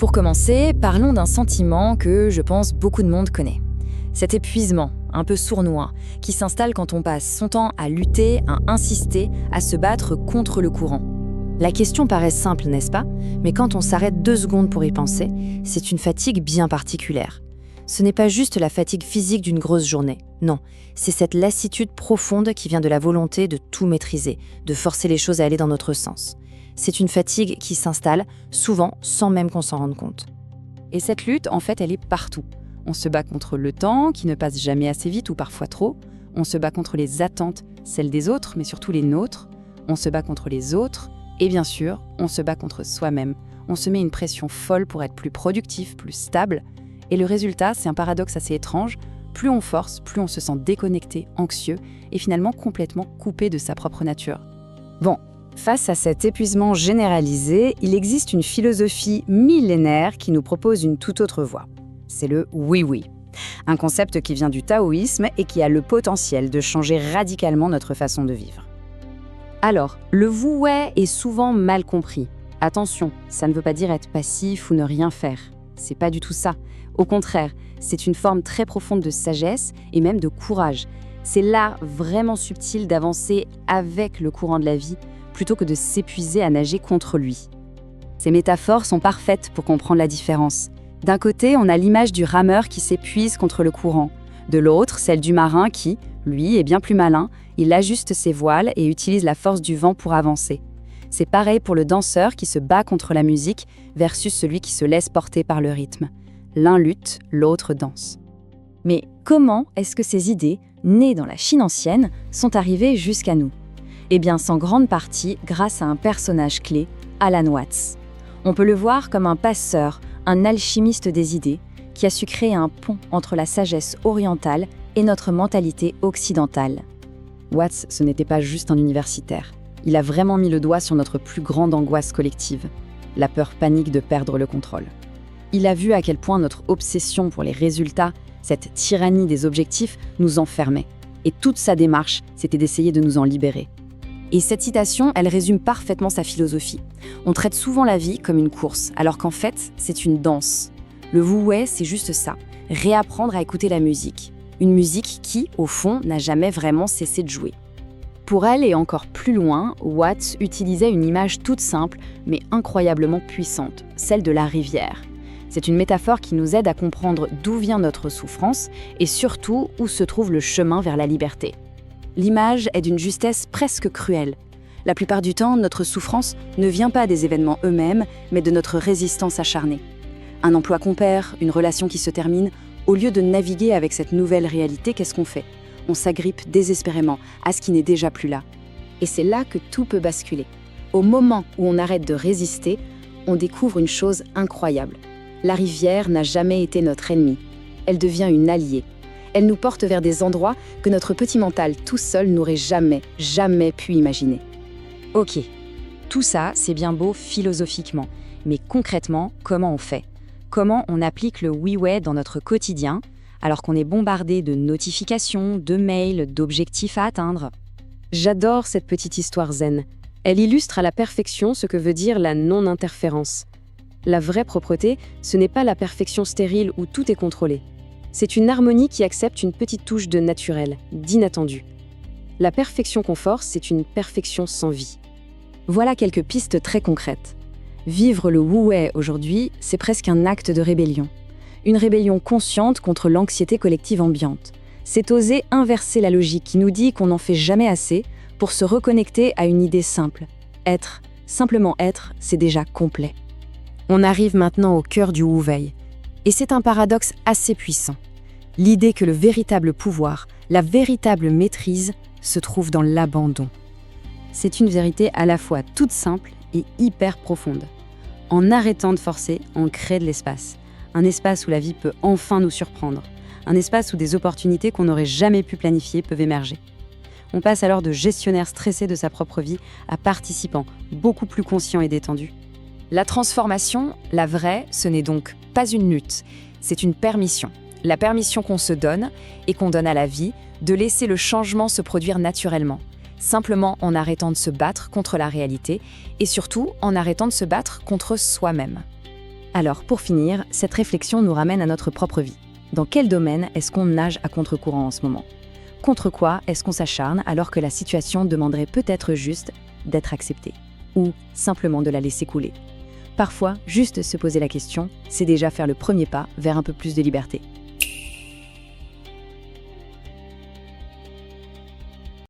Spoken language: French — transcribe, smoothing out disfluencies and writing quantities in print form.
Pour commencer, parlons d'un sentiment que je pense beaucoup de monde connaît. Cet épuisement, un peu sournois, qui s'installe quand on passe son temps à lutter, à insister, à se battre contre le courant. La question paraît simple, n'est-ce pas? Mais quand on s'arrête 2 secondes pour y penser, c'est une fatigue bien particulière. Ce n'est pas juste la fatigue physique d'une grosse journée, non, c'est cette lassitude profonde qui vient de la volonté de tout maîtriser, de forcer les choses à aller dans notre sens. C'est une fatigue qui s'installe, souvent sans même qu'on s'en rende compte. Et cette lutte, en fait, elle est partout. On se bat contre le temps, qui ne passe jamais assez vite ou parfois trop. On se bat contre les attentes, celles des autres, mais surtout les nôtres. On se bat contre les autres. Et bien sûr, on se bat contre soi-même. On se met une pression folle pour être plus productif, plus stable. Et le résultat, c'est un paradoxe assez étrange. Plus on force, plus on se sent déconnecté, anxieux et finalement complètement coupé de sa propre nature. Bon, face à cet épuisement généralisé, il existe une philosophie millénaire qui nous propose une toute autre voie. C'est le oui-oui. Un concept qui vient du taoïsme et qui a le potentiel de changer radicalement notre façon de vivre. Alors, le vouet est souvent mal compris. Attention, ça ne veut pas dire être passif ou ne rien faire. C'est pas du tout ça. Au contraire, c'est une forme très profonde de sagesse et même de courage. C'est l'art vraiment subtil d'avancer avec le courant de la vie plutôt que de s'épuiser à nager contre lui. Ces métaphores sont parfaites pour comprendre la différence. D'un côté, on a l'image du rameur qui s'épuise contre le courant. De l'autre, celle du marin qui, lui, est bien plus malin. Il ajuste ses voiles et utilise la force du vent pour avancer. C'est pareil pour le danseur qui se bat contre la musique versus celui qui se laisse porter par le rythme. L'un lutte, l'autre danse. Mais comment est-ce que ces idées, nées dans la Chine ancienne, sont arrivées jusqu'à nous? Eh bien, sans grande partie grâce à un personnage clé, Alan Watts. On peut le voir comme un passeur, un alchimiste des idées, qui a su créer un pont entre la sagesse orientale et notre mentalité occidentale. Watts, ce n'était pas juste un universitaire. Il a vraiment mis le doigt sur notre plus grande angoisse collective, la peur panique de perdre le contrôle. Il a vu à quel point notre obsession pour les résultats, cette tyrannie des objectifs, nous enfermait. Et toute sa démarche, c'était d'essayer de nous en libérer. Et cette citation, elle résume parfaitement sa philosophie. On traite souvent la vie comme une course, alors qu'en fait, c'est une danse. Le vouet, c'est juste ça, réapprendre à écouter la musique. Une musique qui, au fond, n'a jamais vraiment cessé de jouer. Pour aller encore plus loin, Watts utilisait une image toute simple, mais incroyablement puissante, celle de la rivière. C'est une métaphore qui nous aide à comprendre d'où vient notre souffrance et surtout où se trouve le chemin vers la liberté. L'image est d'une justesse presque cruelle. La plupart du temps, notre souffrance ne vient pas des événements eux-mêmes, mais de notre résistance acharnée. Un emploi qu'on perd, une relation qui se termine, au lieu de naviguer avec cette nouvelle réalité, qu'est-ce qu'on fait? On s'agrippe désespérément à ce qui n'est déjà plus là. Et c'est là que tout peut basculer. Au moment où on arrête de résister, on découvre une chose incroyable. La rivière n'a jamais été notre ennemie. Elle devient une alliée. Elle nous porte vers des endroits que notre petit mental tout seul n'aurait jamais pu imaginer. Ok, tout ça, c'est bien beau philosophiquement. Mais concrètement, comment on fait? Comment on applique le oui-ouais dans notre quotidien, alors qu'on est bombardé de notifications, de mails, d'objectifs à atteindre? J'adore cette petite histoire zen. Elle illustre à la perfection ce que veut dire la non-interférence. La vraie propreté, ce n'est pas la perfection stérile où tout est contrôlé. C'est une harmonie qui accepte une petite touche de naturel, d'inattendu. La perfection qu'on force, c'est une perfection sans vie. Voilà quelques pistes très concrètes. Vivre le wu-wei aujourd'hui, c'est presque un acte de rébellion. Une rébellion consciente contre l'anxiété collective ambiante. C'est oser inverser la logique qui nous dit qu'on n'en fait jamais assez pour se reconnecter à une idée simple. Être, simplement être, c'est déjà complet. On arrive maintenant au cœur du wu-wei. Et c'est un paradoxe assez puissant. L'idée que le véritable pouvoir, la véritable maîtrise, se trouve dans l'abandon. C'est une vérité à la fois toute simple et hyper profonde. En arrêtant de forcer, on crée de l'espace. Un espace où la vie peut enfin nous surprendre. Un espace où des opportunités qu'on n'aurait jamais pu planifier peuvent émerger. On passe alors de gestionnaire stressé de sa propre vie à participant beaucoup plus conscient et détendu. La transformation, la vraie, ce n'est donc pas une lutte, c'est une permission. La permission qu'on se donne et qu'on donne à la vie de laisser le changement se produire naturellement, simplement en arrêtant de se battre contre la réalité et surtout en arrêtant de se battre contre soi-même. Alors, pour finir, cette réflexion nous ramène à notre propre vie. Dans quel domaine est-ce qu'on nage à contre-courant en ce moment? Contre quoi est-ce qu'on s'acharne alors que la situation demanderait peut-être juste d'être acceptée? Ou simplement de la laisser couler? Parfois, juste se poser la question, c'est déjà faire le premier pas vers un peu plus de liberté.